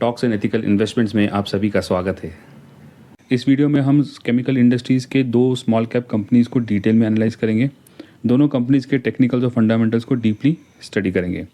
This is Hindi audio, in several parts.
टॉक्स एंड एथिकल इन्वेस्टमेंट्स में आप सभी का स्वागत है। इस वीडियो में हम केमिकल इंडस्ट्रीज़ के दो स्मॉल कैप कंपनीज़ को डिटेल में एनालाइज करेंगे। दोनों कंपनीज़ के टेक्निकल्स और फंडामेंटल्स को डीपली स्टडी करेंगे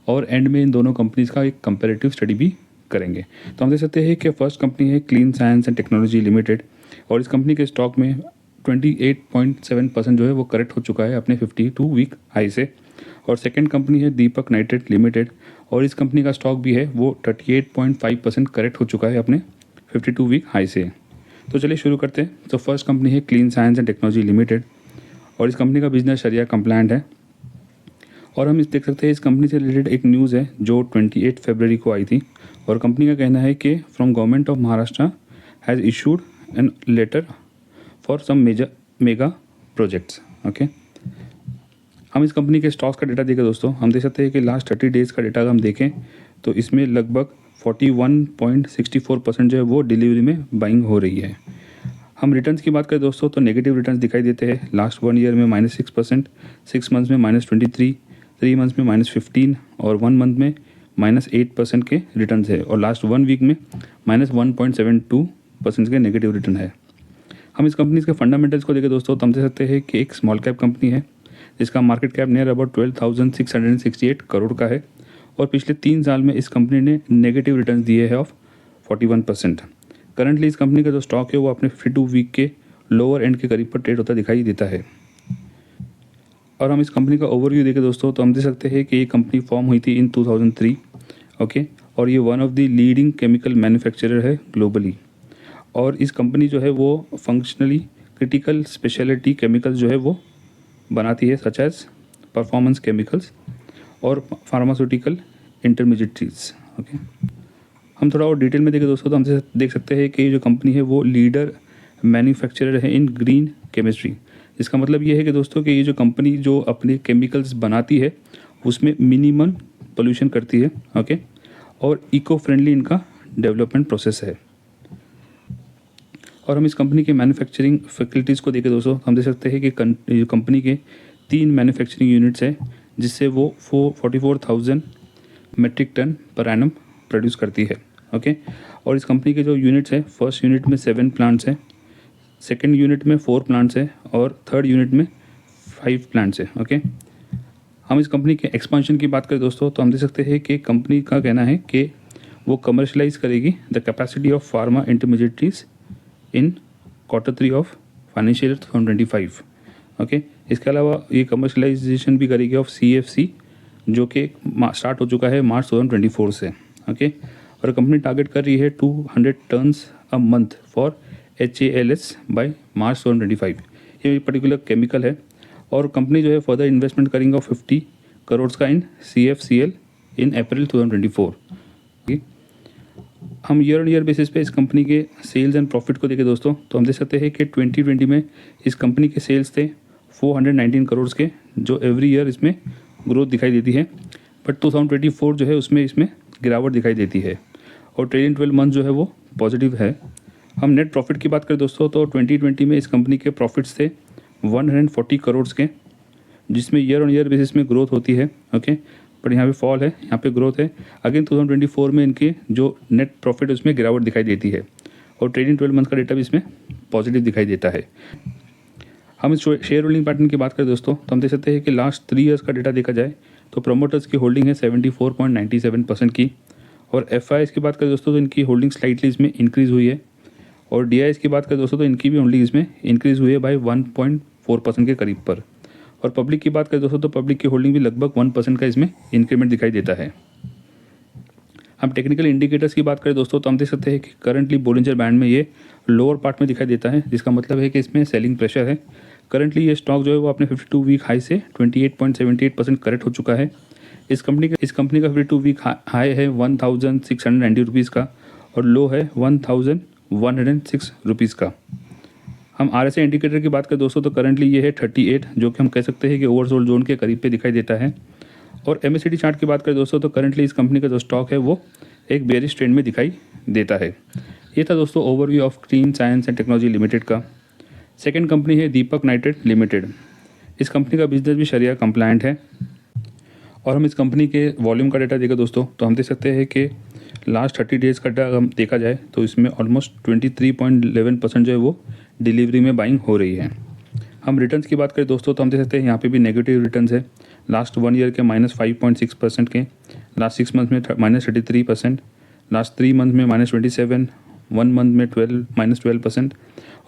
और एंड में इन दोनों कंपनीज़ का एक कंपैरेटिव स्टडी भी करेंगे। तो हम देख सकते हैं कि फर्स्ट कंपनी है clean science and technology limited और इस कंपनी के स्टॉक में 28.7% जो है वो करेक्ट हो चुका है अपने 52 वीक हाई से। और सेकंड कंपनी है दीपक नाइट्रेट लिमिटेड और इस कंपनी का स्टॉक भी है वो 38.5% करेक्ट हो चुका है अपने 52 वीक हाई से। तो चलिए शुरू करते हैं। तो फर्स्ट कंपनी है clean science and technology limited और इस कंपनी का बिजनेस शरिया कंप्लायंट है। और हम इस देख सकते हैं इस कंपनी से रिलेटेड एक न्यूज़ है जो 28 फरवरी को आई थी और कंपनी का कहना है कि from government of Maharashtra has issued an letter for some mega projects. Okay, हम इस कंपनी के स्टॉक्स का डेटा देखें दोस्तों, हम देख सकते हैं कि लास्ट 30 डेज़ का डेटा अगर हम देखें तो इसमें लगभग 41.64% जो है वो डिलीवरी में बाइंग हो रही है। हम रिटर्न्स की बात करें दोस्तों तो नेगेटिव रिटर्न्स दिखाई देते हैं। लास्ट 1 ईयर में -6%, 6 मंथ्स में -23, 3 मंथ्स में -15 और 1 मंथ में -8% के रिटर्न्स है और लास्ट 1 वीक में -1.72% के नेगेटिव रिटर्न है। हम इस कंपनी के फंडामेंटल्स को देखें दोस्तों तो हम देख सकते हैं कि एक स्मॉल कैप कंपनी है जिसका market cap near about 12,668 crore का है और पिछले 3 साल में इस कंपनी ने नेगेटिव रिटर्न दिए हैं ऑफ 41%। करंटली इस कंपनी का जो स्टॉक है वो अपने 52 वीक के लोअर एंड के करीब पर ट्रेड होता दिखाई देता है। और हम इस कंपनी का ओवरव्यू देखें दोस्तों तो हम देख सकते हैं कि ये कंपनी फॉर्म हुई थी इन 2003। ओके, और ये one of the leading chemical manufacturer है ग्लोबली और इस कंपनी जो है वो फंक्शनली क्रिटिकल स्पेशलिटी केमिकल्स जो है वो बनाती है सच एज परफॉर्मेंस केमिकल्स और फार्मास्यूटिकल इंटरमीडिएट्स। ओके, हम थोड़ा और डिटेल में देखें दोस्तों तो हम देख सकते हैं कि जो कंपनी है वो लीडर मैन्युफैक्चरर है इन ग्रीन केमिस्ट्री। इसका मतलब ये है कि दोस्तों कि ये जो कंपनी जो अपने केमिकल्स बनाती है उसमें मिनिमम पोल्यूशन करती है। ओके, और इको फ्रेंडली इनका डेवलपमेंट प्रोसेस है। और हम इस कंपनी के मैन्युफैक्चरिंग फैसिलिटीज़ को देखें दोस्तों हम देख सकते हैं कि कंपनी के 3 मैन्युफैक्चरिंग यूनिट्स हैं जिससे वो 44,000 metric ton per annum produce करती है। ओके, और इस कंपनी के जो यूनिट्स हैं फर्स्ट यूनिट में 7 प्लांट्स हैं, सेकेंड यूनिट में 4 प्लांट्स हैं और थर्ड यूनिट में 5 प्लांट्स हैं। ओके, हम इस कंपनी के एक्सपांशन की बात करें दोस्तों तो हम देख सकते हैं कि कंपनी का कहना है कि वो कमर्शलाइज करेगी the capacity of pharma intermediates in Q3 of financial 2025। Okay, इसके अलावा ये कमर्शलाइजेशन भी करेगी ऑफ CFC जो कि स्टार्ट हो चुका है मार्च 2024 से। ओके, और कंपनी टारगेट कर रही है 200 tons a month for HALS by March 2025। ये पर्टिकुलर केमिकल है और कंपनी जो है फर्दर इन्वेस्टमेंट करेंगे 50 करोड़ का इन CFCL इन अप्रैल 2024। हम ईयर ऑन ईयर बेसिस पे इस कंपनी के सेल्स एंड प्रॉफिट को देखें दोस्तों तो हम देख सकते हैं कि 2020 में इस कंपनी के सेल्स थे 419 करोड़ के जो एवरी ईयर इसमें ग्रोथ दिखाई देती है, बट 2024 जो है उसमें इसमें गिरावट दिखाई देती है और ट्रेलिंग 12 मंथ जो है वो पॉजिटिव है। हम नेट प्रॉफिट की बात करें दोस्तों तो 2020 में इस कंपनी के प्रॉफिट्स थे 140 करोड़ के जिसमें ईयर ऑन ईयर बेसिस में ग्रोथ होती है। ओके, पर यहाँ पे फॉल है, यहाँ पे ग्रोथ है। अगेन 2024 में इनके जो नेट प्रॉफिट है उसमें गिरावट दिखाई देती है और ट्रेडिंग 12 मंथ का डेटा भी इसमें पॉजिटिव दिखाई देता है। हम इस शेयर होल्डिंग पैटर्न की बात करें दोस्तों तो हम देख सकते हैं कि लास्ट 3 ईयर्स का डेटा देखा जाए तो प्रमोटर्स की होल्डिंग है 74.97% की और FIs की बात करें दोस्तों तो इनकी होल्डिंग स्लाइटली इसमें इंक्रीज़ हुई है और DIs की बात करें दोस्तों तो इनकी भी होल्डिंग इसमें इंक्रीज़ हुई है बाय 1.4% के करीब पर। और पब्लिक की बात करें दोस्तों तो पब्लिक की होल्डिंग भी लगभग 1% का इसमें इंक्रीमेंट दिखाई देता है। हम टेक्निकल इंडिकेटर्स की बात करें दोस्तों तो हम देख सकते हैं कि करंटली बोलिंजर बैंड में ये लोअर पार्ट में दिखाई देता है जिसका मतलब है कि इसमें सेलिंग प्रेशर है। करंटली ये स्टॉक जो है वो अपने 52 वीक हाई से 28.78% करेक्ट हो चुका है। इस कंपनी का 52 वीक हाई है 1,690 रुपीज़ का और लो है 1,106 रुपीज़ का। हम RSI इंडिकेटर की बात करें दोस्तों तो करंटली ये है 38 जो कि हम कह सकते हैं कि ओवरसोल्ड जोन के करीब पे दिखाई देता है। और MACD चार्ट की बात करें दोस्तों तो करंटली इस कंपनी का जो स्टॉक है वो एक बेयरिश ट्रेंड में दिखाई देता है। ये था दोस्तों overview of clean science and technology limited का। सेकेंड कंपनी है दीपक नाइट्रेट लिमिटेड। इस कंपनी का बिजनेस भी शरिया कंप्लायंट है और हम इस कंपनी के वॉल्यूम का डाटा देखें दोस्तों तो हम देख सकते हैं कि लास्ट 30 डेज़ का डाटा हम देखा जाए तो इसमें ऑलमोस्ट 23.11% जो है वो डिलीवरी में बाइंग हो रही है। हम रिटर्न्स की बात करें दोस्तों तो हम देख सकते हैं यहाँ पे भी नेगेटिव रिटर्न्स है। लास्ट 1 ईयर के -5.6% के, लास्ट 6 मंथ में -33%, लास्ट 3 मंथ में -27%, 1 मंथ में -12%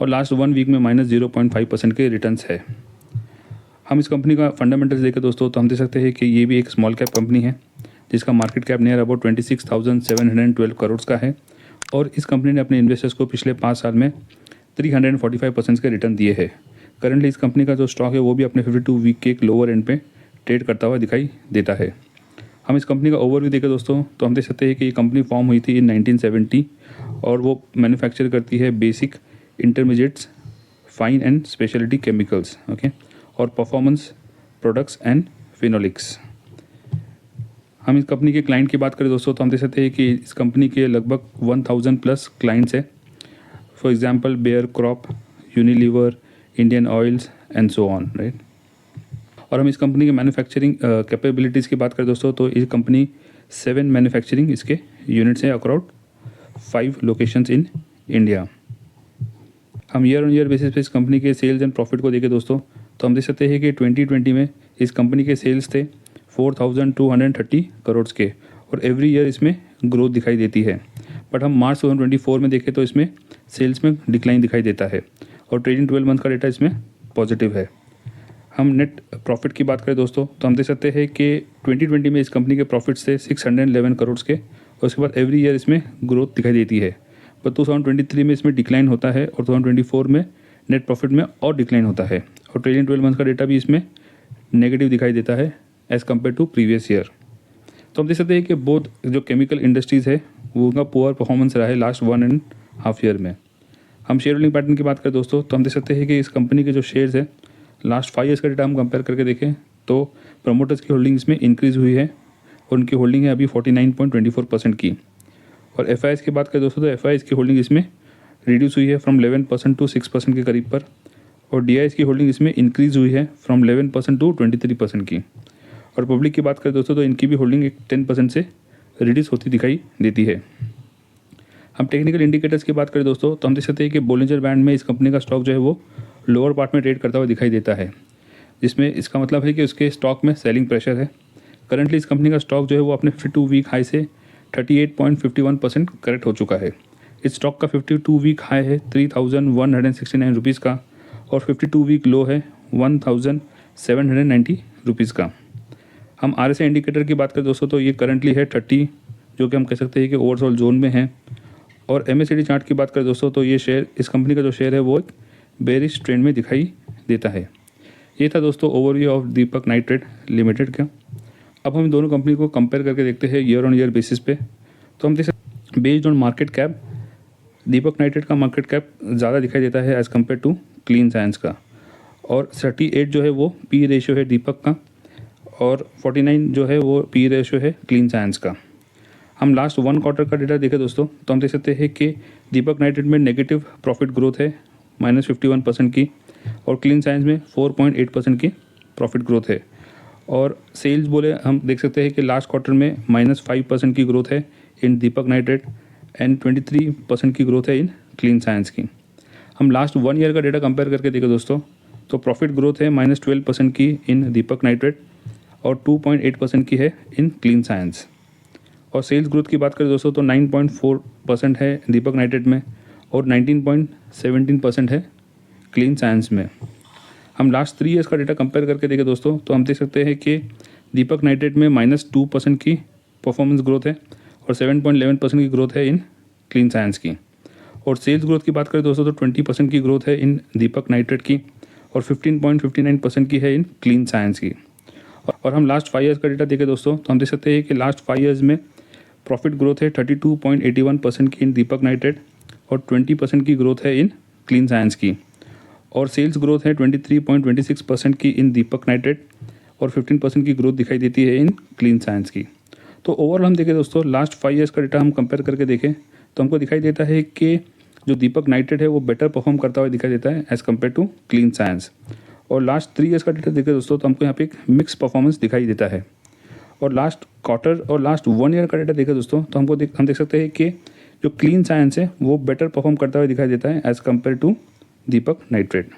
और लास्ट 1 वीक में -0.5% के रिटर्न्स है। हम इस कंपनी का फंडामेंटल्स देखें दोस्तों तो हम देख सकते हैं कि ये भी एक स्मॉल कैप कंपनी है जिसका market cap near about 26,712 crore का है और इस कंपनी ने अपने इन्वेस्टर्स को पिछले 5 साल में 345% के रिटर्न दिए हैं। करंटली इस कंपनी का जो स्टॉक है वो भी अपने 52 वीक के एक लोअर एंड पे ट्रेड करता हुआ दिखाई देता है। हम इस कंपनी का ओवरव्यू देखें दोस्तों तो हम देख सकते हैं कि ये कंपनी फॉर्म हुई थी इन 1970 और वो मैन्युफैक्चर करती है basic, intermediates, fine and speciality chemicals, okay, और परफॉर्मेंस प्रोडक्ट्स एंड फिनोलिक्स। हम इस कंपनी के क्लाइंट की बात करें दोस्तों तो हम देख सकते हैं कि इस कंपनी के लगभग 1000 प्लस क्लाइंट्स है। For example Bayer Crop, Unilever, Indian Oils and so on, right. और हम इस कंपनी के मैन्युफैक्चरिंग कैपेबिलिटीज़ की बात करें दोस्तों तो इस कंपनी 7 मैन्युफैक्चरिंग इसके यूनिट्स हैं अक्रॉस 5 लोकेशंस इन इंडिया। हम ईयर ऑन ईयर बेसिस पे इस कंपनी के सेल्स एंड प्रॉफिट को देखें दोस्तों तो हम देख सकते हैं कि 2020 में इस कंपनी के सेल्स थे 4,230 करोड़ के और एवरी ईयर इसमें ग्रोथ दिखाई देती है। बट हम मार्च 2024 में देखें तो इसमें सेल्स में डिक्लाइन दिखाई देता है और ट्रेडिंग 12 मंथ का डेटा इसमें पॉजिटिव है। हम नेट प्रॉफिट की बात करें दोस्तों तो हम देख सकते हैं कि 2020 में इस कंपनी के प्रॉफिट्स थे 611 करोड़ के और उसके बाद एवरी ईयर इसमें ग्रोथ दिखाई देती है। पर 2023 में इसमें डिक्लाइन होता है और 2024 में नेट प्रॉफिट में और डिक्लाइन होता है और ट्रेडिंग 12 मंथ का डेटा भी इसमें नेगेटिव दिखाई देता है as compare to previous year. तो हम देख सकते हैं कि बोथ जो केमिकल इंडस्ट्रीज़ है वो उनका पुअर परफॉर्मेंस रहा है लास्ट 1.5 ईयर में। हम शेयर होल्डिंग पैटर्न की बात करें दोस्तों तो हम देख सकते हैं कि इस कंपनी के जो शेयर्स है लास्ट 5 ईयर्स का डेटा हम कंपेयर करके देखें तो प्रमोटर्स की होल्डिंग इसमें इंक्रीज़ हुई है और उनकी होल्डिंग है अभी 49.24% की। और एफ की बात करें दोस्तों तो एफ की होल्डिंग इसमें रिड्यूस हुई है फ्रॉम 11% टू 6% के करीब पर और डी की होल्डिंग इसमें इंक्रीज़ हुई है फ्रॉम 11% टू 23% की। और पब्लिक की बात करें दोस्तों तो इनकी भी होल्डिंग एक 10% से रिड्यूस होती दिखाई देती है। हम टेक्निकल इंडिकेटर्स की बात करें दोस्तों तो हम देख सकते हैं कि बोलिंजर बैंड में इस कंपनी का स्टॉक जो है वो लोअर पार्ट में ट्रेड करता हुआ दिखाई देता है, जिसमें इसका मतलब है कि उसके स्टॉक में सेलिंग प्रेशर है। करंटली इस कंपनी का स्टॉक जो है वो अपने 52 वीक हाई से 38.51% करेक्ट हो चुका है। इस स्टॉक का 52 वीक हाई है 3,169 रुपीज़ का और 52 वीक लो है 1,790 रुपीज़ का। हम RSI इंडिकेटर की बात करें दोस्तों तो ये करंटली है 30, जो कि हम कह सकते हैं कि ओवरसोल्ड जोन में है। और MACD चार्ट की बात करें दोस्तों तो ये शेयर, इस कंपनी का जो शेयर है वो एक बेरिश ट्रेंड में दिखाई देता है। ये था दोस्तों overview of Deepak nitrate limited का। अब हम दोनों कंपनी को कंपेयर करके देखते हैं ईयर ऑन ईयर बेसिस पे। तो हम देख सकते based on market cap Deepak nitrate का मार्केट कैप ज़्यादा दिखाई देता है as compare to clean science का। और 38 जो है वो PE रेशियो है दीपक का और 49 जो है वो PE रेशियो है क्लीन साइंस का। हम लास्ट 1 क्वार्टर का डेटा देखें दोस्तों तो हम देख सकते हैं कि दीपक नाइट्रेट में नेगेटिव प्रॉफिट ग्रोथ है -51% की और क्लीन साइंस में 4.8% की प्रॉफिट ग्रोथ है। और सेल्स बोले हम देख सकते हैं कि लास्ट क्वार्टर में -5% की ग्रोथ है इन दीपक नाइट्रेट एंड 23% की ग्रोथ है इन क्लीन साइंस की। हम लास्ट 1 ईयर का डेटा कंपेयर करके देखें दोस्तों तो प्रॉफिट ग्रोथ है -12% की इन दीपक नाइट्रेट और 2.8% की है इन क्लीन साइंस। और सेल्स ग्रोथ की बात करें दोस्तों तो 9.4% है दीपक नाइट्रेट में और 19.17% है क्लीन साइंस में। हम लास्ट 3 ईयर्स का डेटा कंपेयर करके देखें दोस्तों तो हम देख सकते हैं कि दीपक नाइट्रेट में -2% की परफॉर्मेंस ग्रोथ है और 7.11% की ग्रोथ है इन क्लीन साइंस की। और सेल्स ग्रोथ की बात करें दोस्तों तो 20% की ग्रोथ है इन दीपक नाइट्रेट की और 15.59% की है इन क्लीन साइंस की। और हम लास्ट 5 ईयर्स का डेटा देखें दोस्तों तो हम देख सकते हैं कि लास्ट 5 ईयर्स में प्रॉफिट ग्रोथ है 32.81% की इन दीपक नाइट्रेट और 20% की ग्रोथ है इन क्लीन साइंस की। और सेल्स ग्रोथ है 23.26% की इन दीपक नाइट्रेट और 15% की ग्रोथ दिखाई देती है इन क्लीन साइंस की। तो ओवरऑल हम देखें दोस्तों लास्ट 5 ईयर्स का डेटा हम कंपेयर करके देखें तो हमको दिखाई देता है कि जो दीपक नाइट्रेट है वो बेटर परफॉर्म करता हुआ दिखाई देता है as compare to clean science. और लास्ट 3 ईयर्स का डेटा देखें दोस्तों तो हमको यहाँ पे एक मिक्स परफॉर्मेंस दिखाई देता है। और लास्ट क्वार्टर और लास्ट 1 ईयर का डेटा देखें दोस्तों, तो हम देख सकते हैं कि जो क्लीन साइंस है वो बेटर परफॉर्म करता हुआ दिखाई देता है as compare to Deepak nitrate.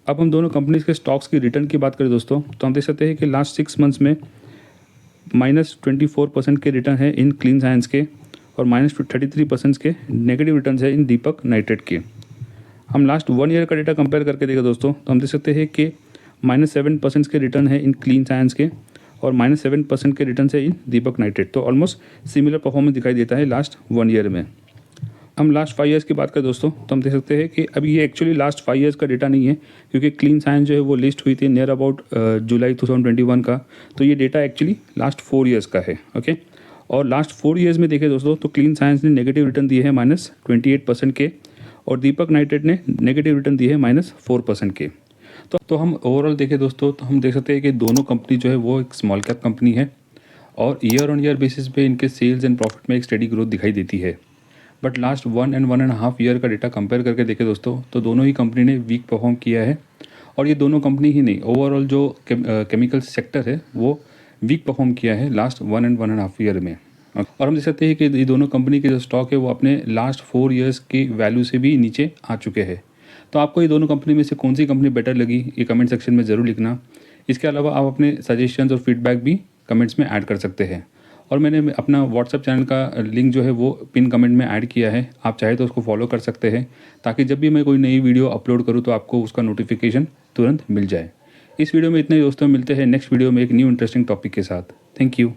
अब हम दोनों कंपनीज के स्टॉक्स की रिटर्न की बात करें दोस्तों, तो हम देख सकते हैं कि लास्ट 6 मंथ्स में -24% के रिटर्न है इन क्लीन साइंस के और -33% के नेगेटिव रिटर्न है इन दीपक नाइट्रेट के। हम लास्ट 1 ईयर का डेटा कंपेयर करके देखें दोस्तों, तो हम देख सकते हैं कि -7% के रिटर्न है इन क्लीन साइंस के और -7% के रिटर्न है इन दीपक नाइट्रेट। तो ऑलमोस्ट सिमिलर परफॉर्मेंस दिखाई देता है लास्ट 1 ईयर में। हम लास्ट 5 ईयर्स की बात करें दोस्तों, तो हम देख सकते हैं कि अभी ये एक्चुअली लास्ट 5 ईयर्स का डेटा नहीं है, क्योंकि क्लीन साइंस जो है वो लिस्ट हुई थी नियर अबाउट जुलाई 2021 का। तो ये डेटा एक्चुअली लास्ट 4 ईयर्स का है। ओके, और लास्ट 4 ईयर्स में देखें दोस्तों, तो क्लीन साइंस ने नेगेटिव रिटर्न दिए हैं -28% के और दीपक नाइट्रेट ने नेगेटिव रिटर्न दिए हैं -4% के। तो हम ओवरऑल देखें दोस्तों, तो हम देख सकते हैं कि दोनों कंपनी जो है वो एक स्मॉल कैप कंपनी है और ईयर ऑन ईयर बेसिस पे इनके सेल्स एंड प्रॉफिट में एक स्टेडी ग्रोथ दिखाई देती है। बट लास्ट 1 and 1.5 ईयर का डेटा कंपेयर करके देखें दोस्तों, तो दोनों ही कंपनी ने वीक परफॉर्म किया है। और ये दोनों कंपनी ही नहीं, ओवरऑल जो केमिकल सेक्टर है वो वीक परफॉर्म किया है लास्ट 1 and 1.5 ईयर में। और हम देख सकते हैं कि ये दोनों कंपनी के जो स्टॉक है वो अपने लास्ट 4 ईयर्स की वैल्यू से भी नीचे आ चुके हैं। तो आपको ये दोनों कंपनी में से कौन सी कंपनी बेटर लगी, ये कमेंट सेक्शन में ज़रूर लिखना। इसके अलावा आप अपने सजेशंस और फीडबैक भी कमेंट्स में ऐड कर सकते हैं। और मैंने अपना व्हाट्सएप चैनल का लिंक जो है वो पिन कमेंट में ऐड किया है, आप चाहे तो उसको फॉलो कर सकते हैं, ताकि जब भी मैं कोई नई वीडियो अपलोड करूँ तो आपको उसका नोटिफिकेशन तुरंत मिल जाए। इस वीडियो में इतने ही दोस्तों, मिलते हैं नेक्स्ट वीडियो में एक न्यू इंटरेस्टिंग टॉपिक के साथ। Thank you.